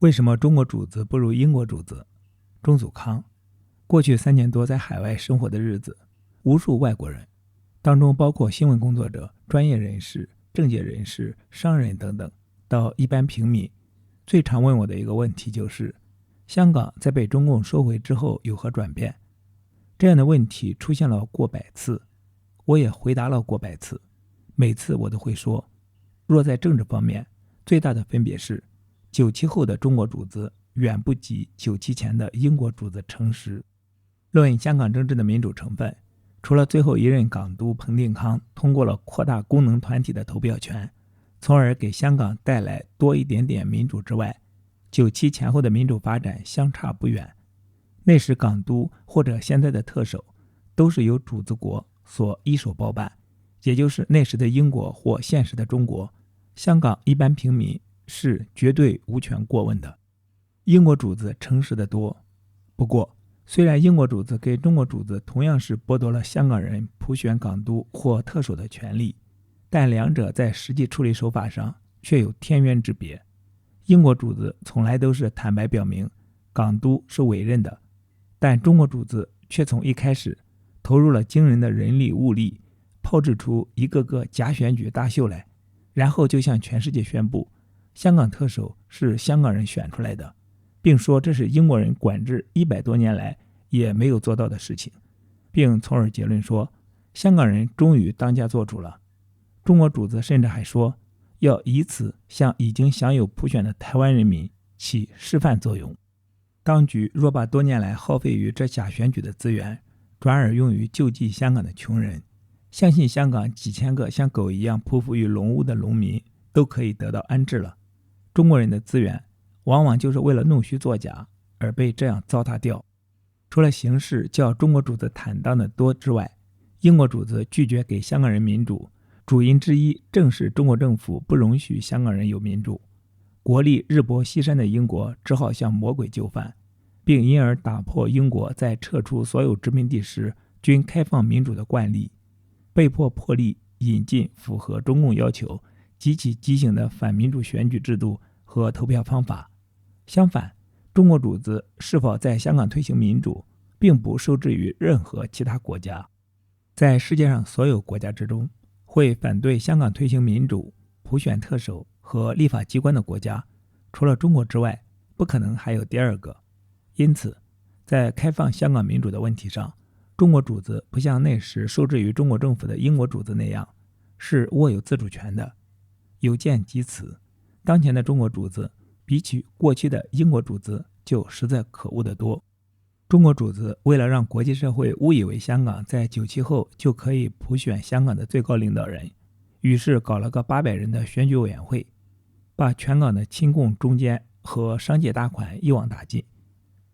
為什麼中國主子不如英國主子？鍾祖康，過去3年多在海外生活的日子，無數外國人，當中包括新聞工作者、專業人士、政界人士、商人等等，到一般平民，最常問我的一個問題就是：香港在被中共收回之後有何轉變？這樣的問題出現了過百次，我也回答了過百次，每次我都會說，若在政治方面，最大的分別是97後的中國主子遠不及97前的英國主子誠實。論香港政治的民主成分，除了最後一任港督彭定康通過了擴大功能团體的投票權，從而給香港帶來多一點點民主之外，97前後的民主發展相差不遠。那時港督或者現在的特首都是由主子國所一手包办，也就是那時的英國或现实的中国，香港一般平民是絕對无权過問的。英國主子誠實得多。不過雖然英國主子跟中國主子同樣是剝奪了香港人普選港督或特首的權利，但兩者在實際處理手法上卻有天淵之別。英國主子從來都是坦白表明港督是委任的，但中國主子卻從一開始投入了驚人的人力物力，炮製出一個個假選舉大秀來，然後就向全世界宣布香港特首是香港人選出來的，並說這是英國人管制100多年來也沒有做到的事情，並從而結論說香港人終於當家作主了。中國主子甚至還說要以此向已經享有普選的台灣人民起示範作用。當局若把多年來耗費於這假選舉的資源轉而用於救濟香港的窮人，相信香港幾千個像狗一樣匍匐於籠屋的農民都可以得到安置了。中國人的資源往往就是為了弄虛作假而被這樣糟蹋掉。除了形式較中國主子坦蕩的多之外，英國主子拒絕給香港人民主，主因之一正是中国政府不容許香港人有民主。國力日薄西山的英國只好向魔鬼就範，並因而打破英國在撤出所有殖民地時均開放民主的慣例，被迫破例引進符合中共要求極其畸形的反民主選舉制度和投票方法。相反，中國主子是否在香港推行民主，並不受制于任何其他国家。在世界上所有国家之中，会反对香港推行民主、普選特首和立法機關的國家，除了中國之外，不可能還有第二個。因此，在開放香港民主的問題上，中國主子不像那時受制於中國政府的英國主子那樣，是握有自主權的。有見及此，當前的中國主子比起過去的英國主子就實在可惡得多。中國主子為了讓國際社會誤以為香港在97後就可以普選香港的最高領導人，於是搞了個800人的選舉委員會，把全港的親共中堅和商界大款一網打盡。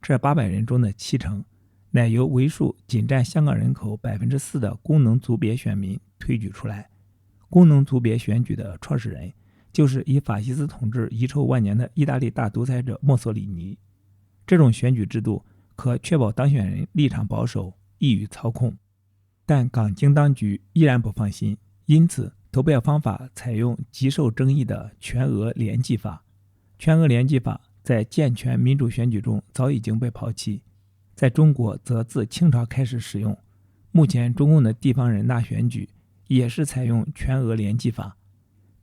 這800人中的70%乃由為數僅佔香港人口 4% 的功能組別選民推舉出來。功能組別選舉的創始人就是以法西斯統治遺臭萬年的意大利大獨裁者墨索里尼。這種選舉制度可確保當選人立場保守，易於操控。但港京當局依然不放心，因此投票方法採用極受爭議的全額聯計法。全額聯計法在健全民主選舉中早已經被拋棄，在中國則自清朝開始使用。目前中共的地方人大選舉也是採用全額聯計法。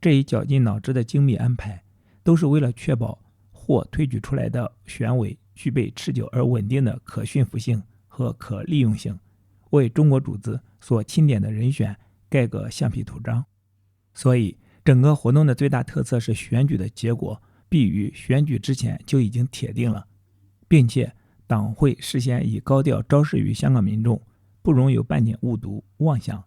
這一絞盡腦汁的精密安排，都是為了確保或推舉出來的選委具備持久而穩定的可馴服性和可利用性，為中國主子所钦點的人選蓋個橡皮圖章。所以整個活動的最大特色是選舉的結果必於選舉之前就已經鐵定了，並且黨會事先以高調昭示於香港民眾，不容有半點誤讀妄想。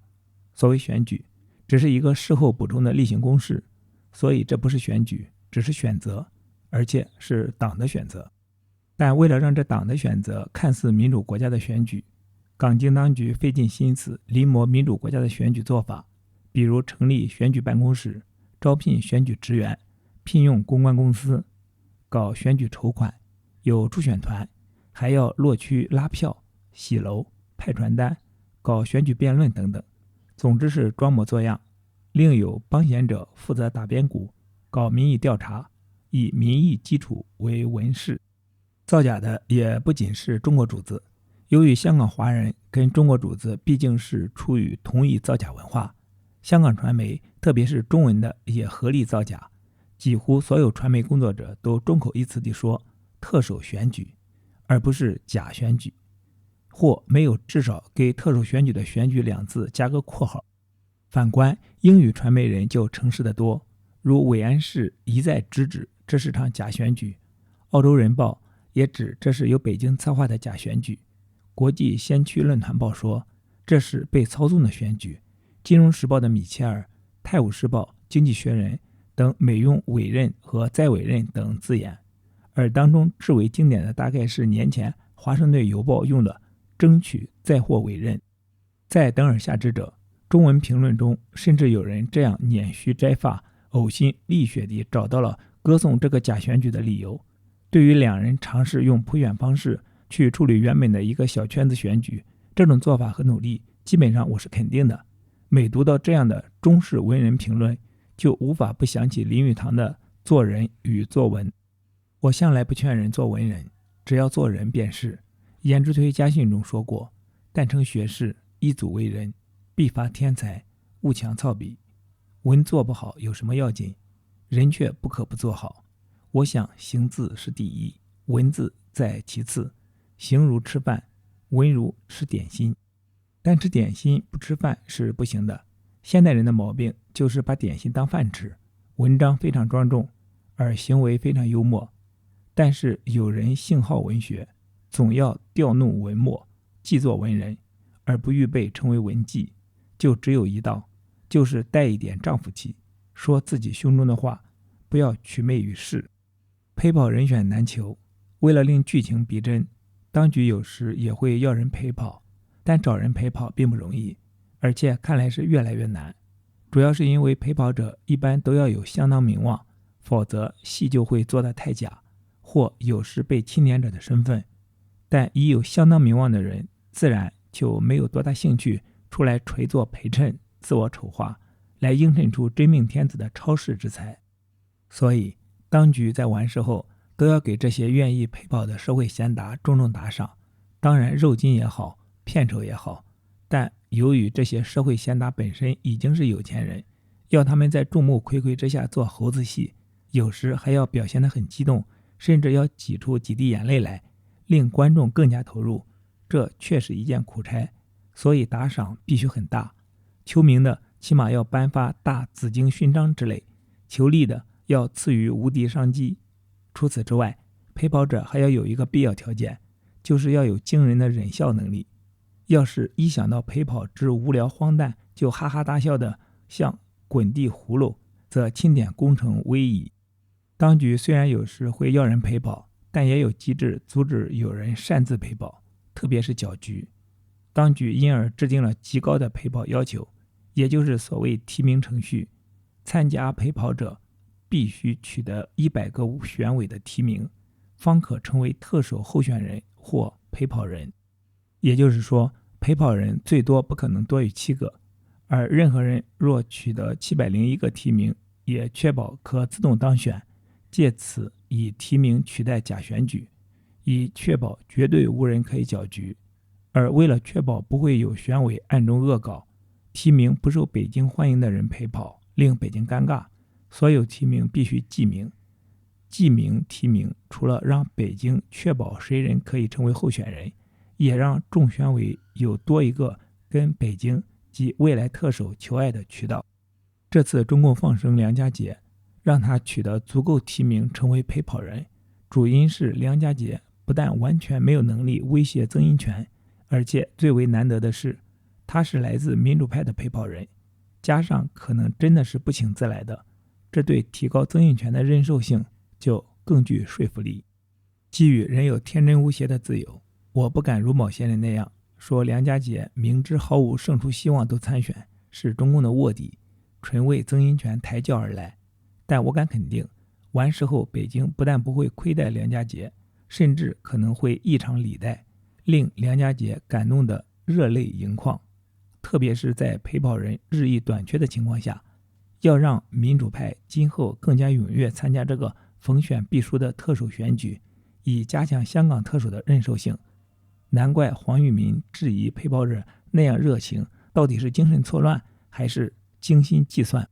所謂選舉只是一個事後補充的例行公事，所以這不是選舉，只是選擇，而且是黨的選擇。但為了讓這黨的選擇看似民主國家的選舉，港京當局費盡心思臨摹民主國家的選舉做法，比如成立選舉辦公室，招聘選舉職員，聘用公關公司，搞選舉籌款，有助選團，還要落區拉票、洗樓、派傳單，搞選舉辯論等等。總之是裝模作樣。另有幫閒者負責打邊鼓，搞民意調查，以民意基礎為文飾。造假的也不僅是中國主子，由於香港華人跟中國主子畢竟是出於同一造假文化，香港傳媒特別是中文的也合力造假，幾乎所有傳媒工作者都眾口一詞地說特首選舉，而不是假選舉，或沒有至少給特首選舉的選舉2字加個括號。反觀英語傳媒人就誠實得多，如韋安士一再直指這是場假選舉，澳洲人報也指這是由北京策劃的假選舉，國際先驅論壇報說這是被操縱的選舉，金融時報的米切爾、泰晤士報、經濟學人等每用委任和再委任等字眼，而當中至為經典的大概是年前华盛頓郵報用的爭取再獲委任。再等而下之者，中文評論中甚至有人這樣捻鬚摘髮，嘔心瀝血地找到了歌頌這個假選舉的理由。對於兩人嘗試用普選方式去處理原本的一個小圈子選舉，這種做法和努力基本上我是肯定的。每讀到這樣的中式文人評論，就無法不想起林語堂的做人與做文。我向來不勸人做文人，只要做人便是。颜之推家訓中說過，但稱學士，一祖為人，必乏天才，勿強操筆。文做不好有什麼要緊，人卻不可不做好。我想行字是第一，文字在其次。行如吃飯，文如吃點心。但吃點心不吃飯是不行的。現代人的毛病就是把點心當飯吃，文章非常莊重，而行為非常幽默。但是有人性好文學，總要調弄文墨，既做文人，而不預備成為文妓，就只有一道，就是帶一點丈夫氣，說自己胸中的話，不要祛魅於世。陪跑人選難求，為了令劇情逼真，當局有時也會要人陪跑，但找人陪跑並不容易，而且看來是越來越難。主要是因為陪跑者一般都要有相当名望，否則戲就會做得太假，或有时被牽連者的身份。但已有相當名望的人，自然就沒有多大興趣出來垂做陪襯，自我醜化，來映襯出真命天子的超世之才。所以當局在完事後都要給這些願意陪跑的社會賢達重重打賞，當然肉金也好，片酬也好，但由於這些社會賢達本身已經是有錢人，要他們在眾目睽睽之下做猴子戲，有時還要表現得很激動，甚至要擠出幾滴眼淚來，令觀眾更加投入，這確是一件苦差，所以打賞必須很大。求名的起碼要頒發大紫荊勳章之類，求利的要賜予無敵商機。除此之外，陪跑者還要有一個必要條件，就是要有驚人的忍笑能力。要是一想到陪跑之無聊荒誕就哈哈大笑的像滾地葫蘆，則欽點工程危矣。當局雖然有時會要人陪跑，但也有機制阻止有人擅自陪跑，特別是攪局。當局因而制定了極高的陪跑要求，也就是所謂提名程序。參加陪跑者必須取得100個選委的提名，方可成為特首候選人或陪跑人。也就是說，陪跑人最多不可能多於7個，而任何人若取得701個提名，也確保可自動當選，借此以提名取代假選舉，以確保絕對無人可以攪局。而為了確保不會有選委暗中惡搞，提名不受北京歡迎的人陪跑，令北京尷尬，所有提名必須記名。記名提名除了讓北京確保誰人可以成為候選人，也讓眾選委有多一個跟北京及未來特首求愛的渠道。這次中共放生梁家傑，讓他取得足夠提名成為陪跑人，主因是梁家傑不但完全沒有能力威脅曾蔭權，而且最為難得的是，他是來自民主派的陪跑人，加上可能真的是不請自來的，這對提高曾蔭權的認受性就更具說服力。基於人有天真無邪的自由，我不敢如某些人那樣說梁家傑明知毫無勝出希望都參選，是中共的臥底，純為曾蔭權抬轎而來。但我敢肯定，完事後北京不但不會虧待梁家傑，甚至可能會異常禮待，令梁家傑感動得熱淚盈眶。特別是在陪跑人日益短缺的情況下，要讓民主派今後更加踴躍參加這個逢選必輸的特首選舉，以加強香港特首的認受性。難怪黃裕民質疑陪跑者那樣熱情，到底是精神錯亂還是精心計算？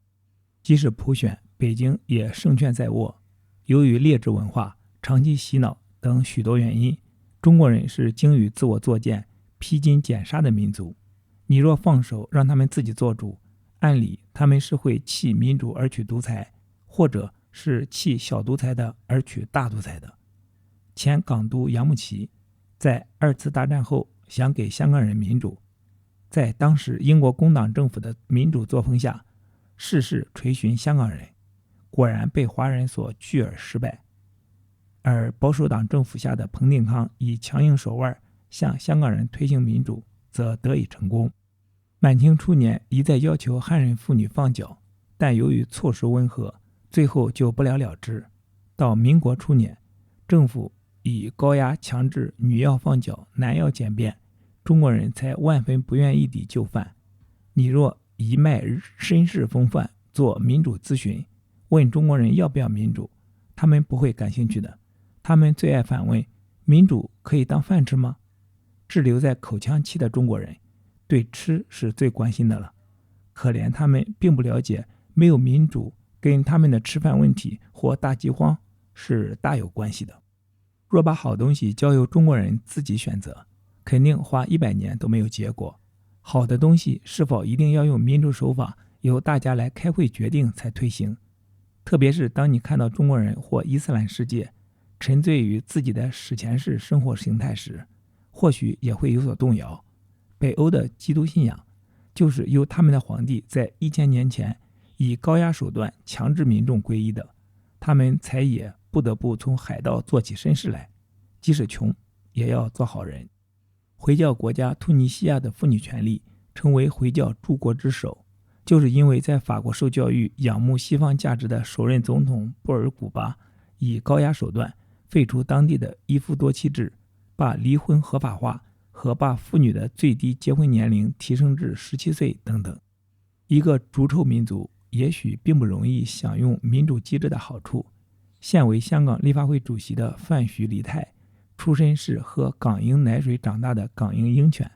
即使普選，北京也勝券在握。由於劣質文化、長期洗腦等許多原因，中國人是精於自我作踐、披荊斬棘的民族。你若放手讓他們自己做主，按理他們是會棄民主而取獨裁，或者是棄小獨裁的而取大獨裁的。前港督杨慕琦在2次大戰後想給香港人民主，在当时英國工黨政府的民主作風下，事事垂詢香港人，果然被華人所拒而失敗。而保守黨政府下的彭定康以強硬手腕向香港人推行民主，則得以成功。满清初年一再要求汉人婦女放腳，但由于措施温和，最後就不了了之。到民国初年，政府以高压強制女要放腳，男要簡便，中國人才萬分不願意地就範。你若一脈绅士風範做民主諮詢，問中國人要不要民主，他們不會感興趣的。他們最愛反問：民主可以當飯吃嗎？滯留在口腔期的中國人對吃是最關心的了，可憐他們並不了解，沒有民主跟他們的吃飯問題或大饑荒是大有關係的。若把好東西交由中國人自己選擇，肯定花100年都沒有結果。好的東西是否一定要用民主手法，由大家來開會決定才推行？特別是當你看到中國人或伊斯蘭世界沉醉於自己的史前式生活形態時，或許也會有所動搖。北歐的基督信仰就是由他們的皇帝在1000年前以高壓手段強制民众皈依的，他們才也不得不從海盜做起绅士來，即使窮也要做好人。回教國家突尼西亞的婦女权利成為回教诸國之首，就是因為在法國受教育、仰慕西方價值的首任總統布爾古巴以高壓手段廢除當地的一夫多妻制，把離婚合法化和把婦女的最低結婚年齡提升至17歲等等。一個逐臭民族也許並不容易享用民主機制的好處。現為香港立法會主席的范徐麗泰，出身是喝港嬰奶水長大的港嬰嬰犬，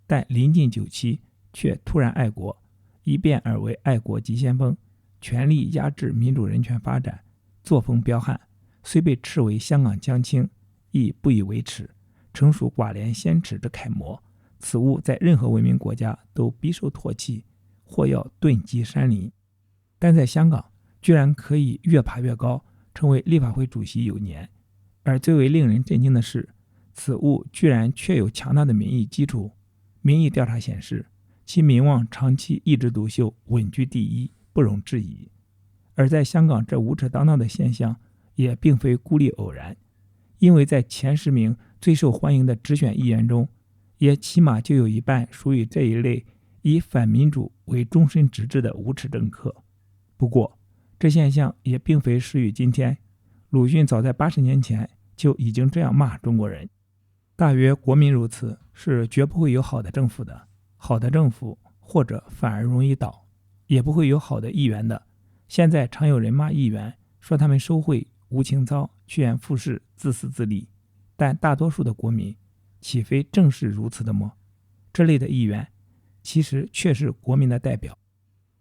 但臨近9期卻突然愛國，一變而為愛國急先鋒，全力壓制民主人權發展，作風彪悍，雖被斥為香港江青，亦不以為恥，誠屬寡廉鮮恥之楷模。此物在任何文明國家都必受唾棄，或要遁跡山林。但在香港居然可以越爬越高，成為立法會主席有年。而最為令人震驚的是，此物居然確有強大的民意基礎。民意調查顯示，其民望長期一枝獨秀，穩居第一，不容置疑。而在香港這無恥當道的現象也並非孤立偶然，因為在前10名最受歡迎的直選議員中，也起碼就有一半屬於這一類以反民主為終身職志的無恥政客。不過這現象也並非始於今天，魯迅早在80年前就已經這樣罵中國人。大約國民如此，是絕不會有好的政府的。好的政府或者反而容易倒，也不會有好的議員的。現在常有人罵議員，說他們收賄、無情操、趨炎附勢、自私自利，但大多數的國民豈非正是如此的麼？這類的議員其實卻是國民的代表。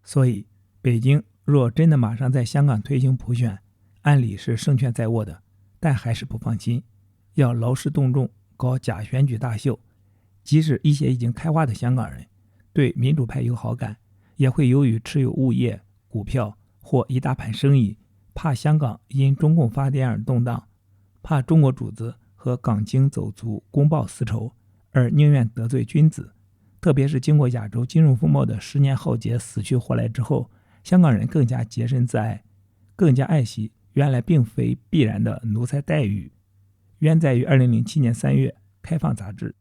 所以北京若真的馬上在香港推行普選，按理是勝券在握的，但還是不放心，要勞師動眾搞假選舉大秀。即使一些已經開化的香港人對民主派有好感，也會由於持有物業、股票或一大盤生意，怕香港因中共發電而動盪，怕中國主子和港京走卒公報私仇，而寧願得罪君子。特別是經過亞洲金融風暴的10年浩劫死去活來之後，香港人更加潔身自愛，更加愛惜原來並非必然的奴才待遇。原載於2007年3月《開放》雜誌。